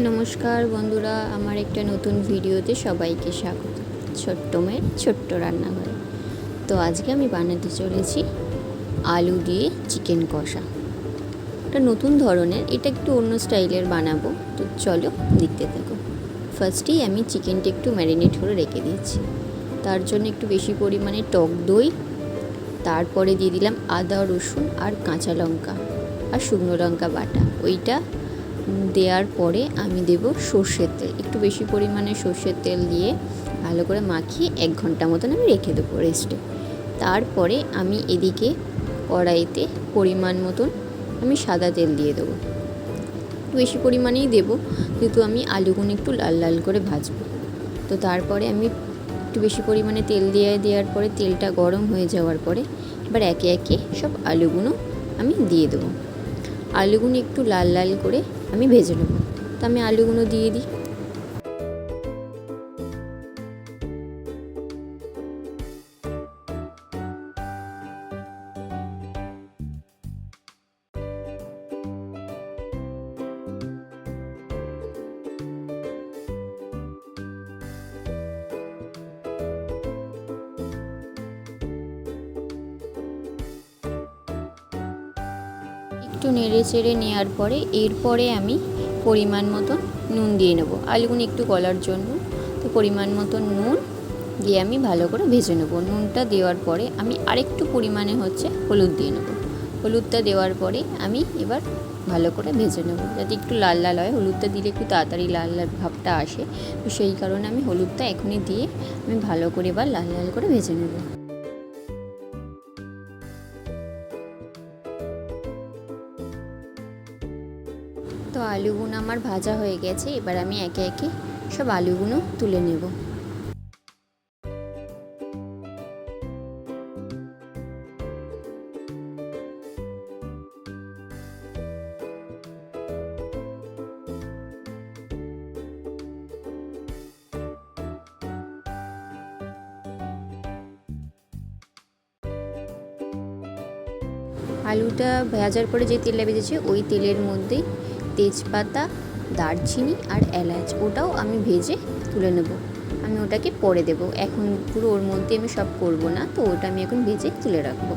নমস্কার বন্ধুরা, আমার একটা নতুন ভিডিওতে সবাইকে স্বাগত। ছোট্ট মেয়ের ছোট্ট রান্নাঘরে। তো আজকে আমি বানাতে চলেছি আলু দিয়ে চিকেন কষা। এটা নতুন ধরনের, এটা একটু অন্য স্টাইলের বানাবো। তো চলো দেখতে থাকো। ফার্স্টেই আমি চিকেনটা একটু ম্যারিনেট করে রেখে দিয়েছি। তার জন্য একটু বেশি পরিমাণে টক দই, তারপরে দিয়ে দিলাম আদা রসুন আর কাঁচা লঙ্কা আর শুকনো লঙ্কা বাটা। ওইটা দেওয়ার পরে আমি দেব সর্ষের তেল, একটু বেশি পরিমাণে সর্ষের তেল দিয়ে ভালো করে মাখিয়ে 1 ঘন্টা মতন আমি রেখে দেবো রেস্টে। তারপরে আমি এদিকে কড়াইতে পরিমাণ মতন আমি সাদা তেল দিয়ে দেবো, একটু বেশি পরিমাণেই দেবো যেহেতু আমি আলুগুলো একটু লাল লাল করে ভাজবো। তো তারপরে আমি একটু বেশি পরিমাণে তেল দেওয়ার পরে তেলটা গরম হয়ে যাওয়ার পরে এবার একে একে সব আলুগুলো আমি দিয়ে দেবো। আলুগুলো একটু লাল লাল করে আমি ভেজে নেব। তো আমি আলুগুলো দিয়ে দিই। একটু নেড়ে চেড়ে নেওয়ার পরে এরপরে আমি পরিমাণ মতন নুন দিয়ে নেব আলুগুলো একটু গলার জন্য। তো পরিমাণ মতন নুন দিয়ে আমি ভালো করে ভেজে নেব। নুনটা দেওয়ার পরে আমি আরেকটু পরিমাণে হলুদ দিয়ে নেব। হলুদটা দেওয়ার পরে আমি এবার ভালো করে ভেজে নেব যাতে একটু লাল লাল হয়। হলুদটা দিলে একটু তাড়াতাড়ি লাল লাল ভাবটা আসে, তো সেই কারণে আমি হলুদটা এখনই দিয়ে আমি ভালো করে এবার লাল লাল করে ভেজে নেব। তো আলুগুলো আমার ভাজা হয়ে গেছে, এবার আমি একে একে সব আলুগুলো তুলে নেব। আলুটা ভাজার পরে যে তেলটা ভেজেছি ওই তেলের মধ্যেই তেজপাতা, দারচিনি আর এলাচ ওটাও আমি ভেজে তুলে নেব। আমি ওটাকে পরে দেব, এখন পুরো ওর মধ্যে আমি সব করব না। তো ওটা আমি এখন ভেজে তুলে রাখবো।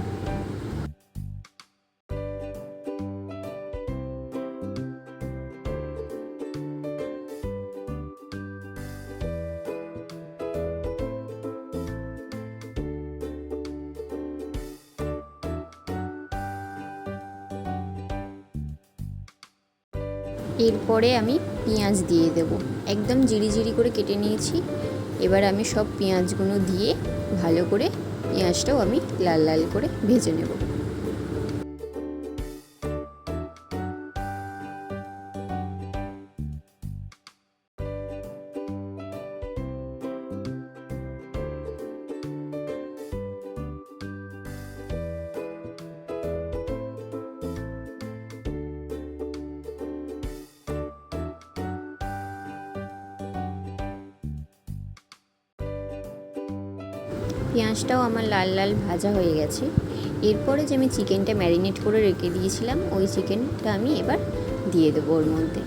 এরপরে আমি পেঁয়াজ দিয়ে দেব, একদম জিরি জিরি করে কেটে নিয়েছি। এবার আমি সব পেঁয়াজগুলো দিয়ে ভালো করে পেঁয়াজটাও আমি লাল লাল করে ভেজে নেব। পেঁয়াজটাও আমার লাল লাল ভাজা হয়ে গেছে। এরপরে যে আমি চিকেনটা ম্যারিনেট করে রেখে দিয়েছিলাম ওই চিকেনটা আমি এবার দিয়ে দেবো ওর মধ্যে।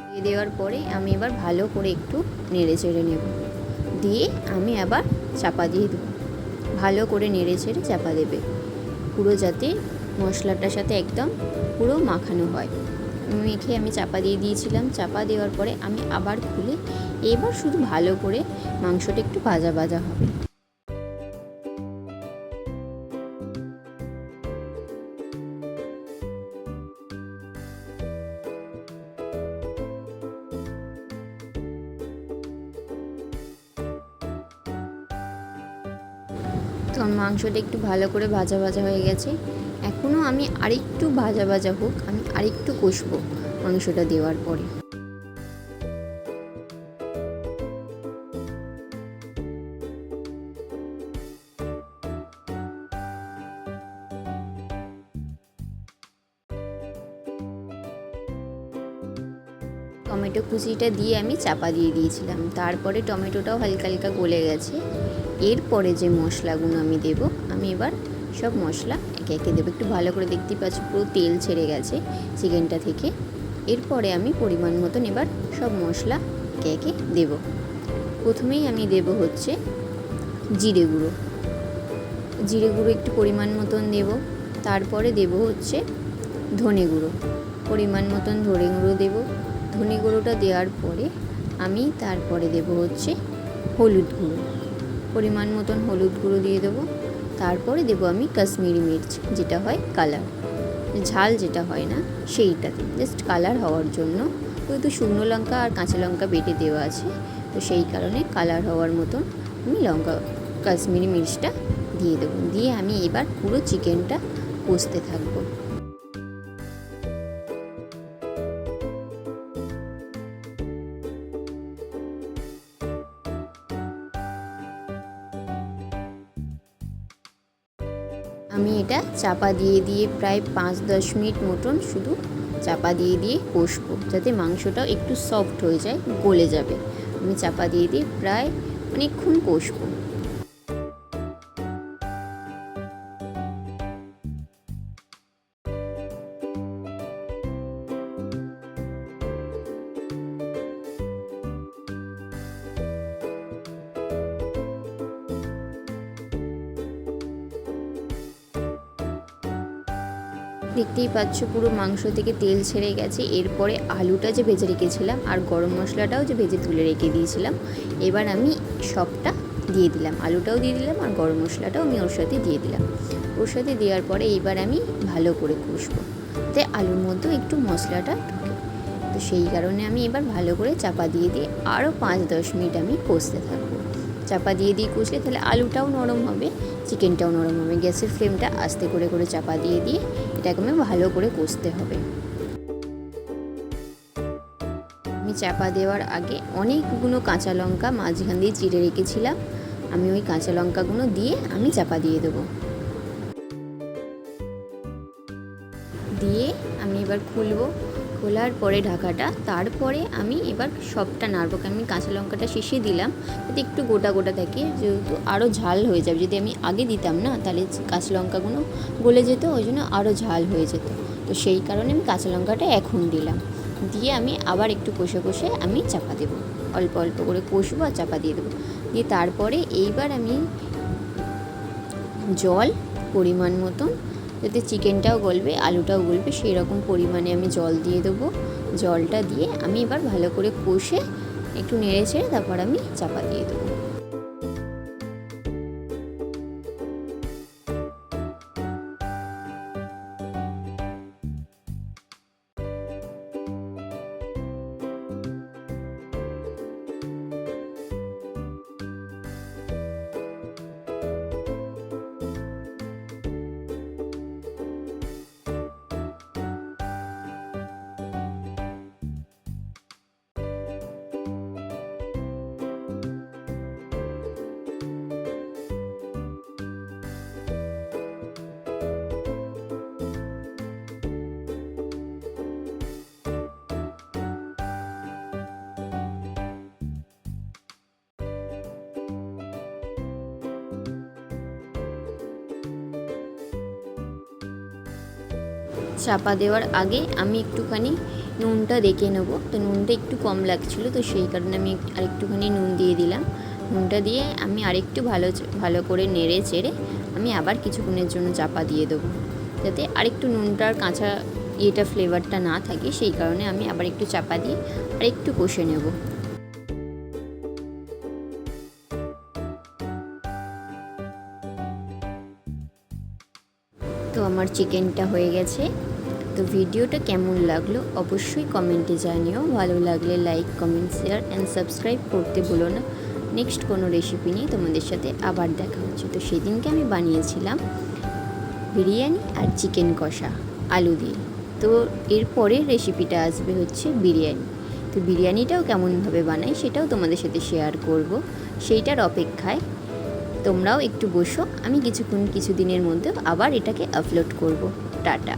দিয়ে দেওয়ার পরে আমি এবার ভালো করে একটু নেড়ে চেড়ে নেব, দিয়ে আমি আবার চাপা দিয়ে দেবো। ভালো করে নেড়ে চেড়ে চাপা দেবে পুরো, যাতে মশলাটার সাথে একদম পুরো মাখানো হয়। মেখে আমি চাপা দিয়ে দিয়েছিলাম। চাপা দেওয়ার পরে আমি আবার খুলে এবার শুধু ভালো করে মাংসটা একটু ভাজা ভাজা হবে। তো মাংসটা একটু ভালো করে ভাজা ভাজা হয়ে গেছে। এখনও আমি আরেকটু ভাজা ভাজা হোক, আমি আরেকটু কষবো মাংসটা দেওয়ার পরে। টমেটো কুচিটা দিয়ে আমি চাপা দিয়ে দিয়েছিলাম, তারপরে টমেটোটাও হালকা হালকা গলে গেছে। এরপরে যে মশলাগুলো আমি দেব, আমি এবার সব মশলা একে একে দেবো। একটু ভালো করে দেখতেই পাচ্ছ পুরো তেল ছেড়ে গেছে চিকেনটা থেকে। এরপরে আমি পরিমাণ মতন এবার সব মশলা একে একে দেবো। প্রথমেই আমি দেবো হচ্ছে জিরে গুঁড়ো। জিরে গুঁড়ো একটু পরিমাণ মতন দেবো। তারপরে দেবো হচ্ছে ধনে গুঁড়ো, পরিমাণ মতন ধনে গুঁড়ো দেবো। ধনে গুঁড়োটা দেওয়ার পরে আমি তারপরে দেবো হচ্ছে হলুদ গুঁড়ো, পরিমাণ মতন হলুদ গুঁড়ো দিয়ে দেবো। তারপরে দেবো আমি কাশ্মীরি মির্চ, যেটা হয় কালার, ঝাল যেটা হয় না সেইটাতে, জাস্ট কালার হওয়ার জন্য। যেহেতু শুকনো লঙ্কা আর কাঁচা লঙ্কা বেটে দেওয়া আছে, তো সেই কারণে কালার হওয়ার মতন আমি কাশ্মীরি মির্চটা দিয়ে দেবো। দিয়ে আমি এবার পুরো চিকেনটা কষতে থাকবো। আমি এটা চাপা দিয়ে দিয়ে প্রায় 5-10 মিনিট মতন শুধু চাপা দিয়ে দিয়ে কষবো, যাতে মাংসটাও একটু সফট হয়ে যায়, গলে যাবে। আমি চাপা দিয়ে দিয়ে প্রায় অনেকক্ষণ কষবো। দেখতেই পাচ্ছ পুরো মাংস থেকে তেল ছেড়ে গেছে। এরপরে আলুটা যে ভেজে রেখেছিলাম আর গরম মশলাটাও যে ভেজে তুলে রেখে দিয়েছিলাম, এবার আমি সবটা দিয়ে দিলাম। আলুটাও দিয়ে দিলাম আর গরম মশলাটাও আমি ওর সাথে দিয়ে দিলাম। ওর সাথে দেওয়ার পরে এইবার আমি ভালো করে কষবো, যাতে আলুর মধ্যেও একটু মশলাটা ঢুকে। তো সেই কারণে আমি এবার ভালো করে চাপা দিয়ে দিয়ে আরও 5-10 মিনিট আমি কষতে থাকবো। চাপা দিয়ে দিয়ে কষলে তাহলে আলুটাও নরম হবে, চিকেনটাও নরম হবে। গ্যাসের ফ্লেমটা আস্তে করে করে চাপা দিয়ে দিয়ে এটাকে আমি ভালো করে কষতে হবে। আমি চাপা দেওয়ার আগে অনেকগুলো কাঁচা লঙ্কা মাঝখান দিয়ে চিড়ে রেখেছিলাম, আমি ওই কাঁচা লঙ্কাগুলো দিয়ে আমি চাপা দিয়ে দেবো। দিয়ে আমি এবার খুলবো। খোলার পরে ঢাকাটা, তারপরে আমি এবার সবটা নাড়বো। কারণ আমি কাঁচা লঙ্কাটা শেষে দিলাম যাতে একটু গোটা গোটা থাকে, যেহেতু আরও ঝাল হয়ে যাবে। যদি আমি আগে দিতাম না তাহলে কাঁচা লঙ্কাগুলো গলে যেত, ওই জন্য আরও ঝাল হয়ে যেত। তো সেই কারণে আমি কাঁচা লঙ্কাটা এখন দিলাম। দিয়ে আমি আবার একটু কষে কষে আমি চাপা দেবো, অল্প অল্প করে কষবো আর চাপা দিয়ে দেবো। দিয়ে তারপরে এইবার আমি জল পরিমাণ মতন, যাতে চিকেনটাও গলবে আলুটাও গলবে সেই রকম পরিমাণে আমি জল দিয়ে দেবো। জলটা দিয়ে আমি এবার ভালো করে কষে একটু নেড়ে ছেড়ে তারপর আমি চাপা দিয়ে দেবো। চাপা দেওয়ার আগে আমি একটুখানি নুনটা দেখে নেব। তো নুনটা একটু কম লাগছিলো, তো সেই কারণে আমি আরেকটুখানি নুন দিয়ে দিলাম। নুনটা দিয়ে আমি আরেকটু ভালো করে নেড়ে চেড়ে আমি আবার কিছুক্ষণের জন্য চাপা দিয়ে দেবো, যাতে আরেকটু নুনটার কাঁচা ফ্লেভারটা না থাকে। সেই কারণে আমি আবার একটু চাপা দিয়ে আরেকটু কষে নেব। তো আমার চিকেনটা হয়ে গেছে। তো ভিডিওটা কেমন লাগলো অবশ্যই কমেন্টে জানিও। ভালো লাগলে like, comment, share and subscribe করতে ভুলো না। নেক্সট কোনো রেসিপি নিয়ে তোমাদের সাথে আবার দেখা হচ্ছে। তো সেদিনকে আমি বানিয়েছিলাম বিরিয়ানি আর চিকেন কষা আলু দিয়ে। তো এরপরের রেসিপিটা আসবে হচ্ছে বিরিয়ানি। তো বিরিয়ানিটাও কেমনভাবে বানাই সেটাও তোমাদের সাথে শেয়ার করব। সেইটার অপেক্ষায় তোমরাও একটু বসো, আমি কিছুদিনের মধ্যে আবার এটাকে আপলোড করব। টাটা।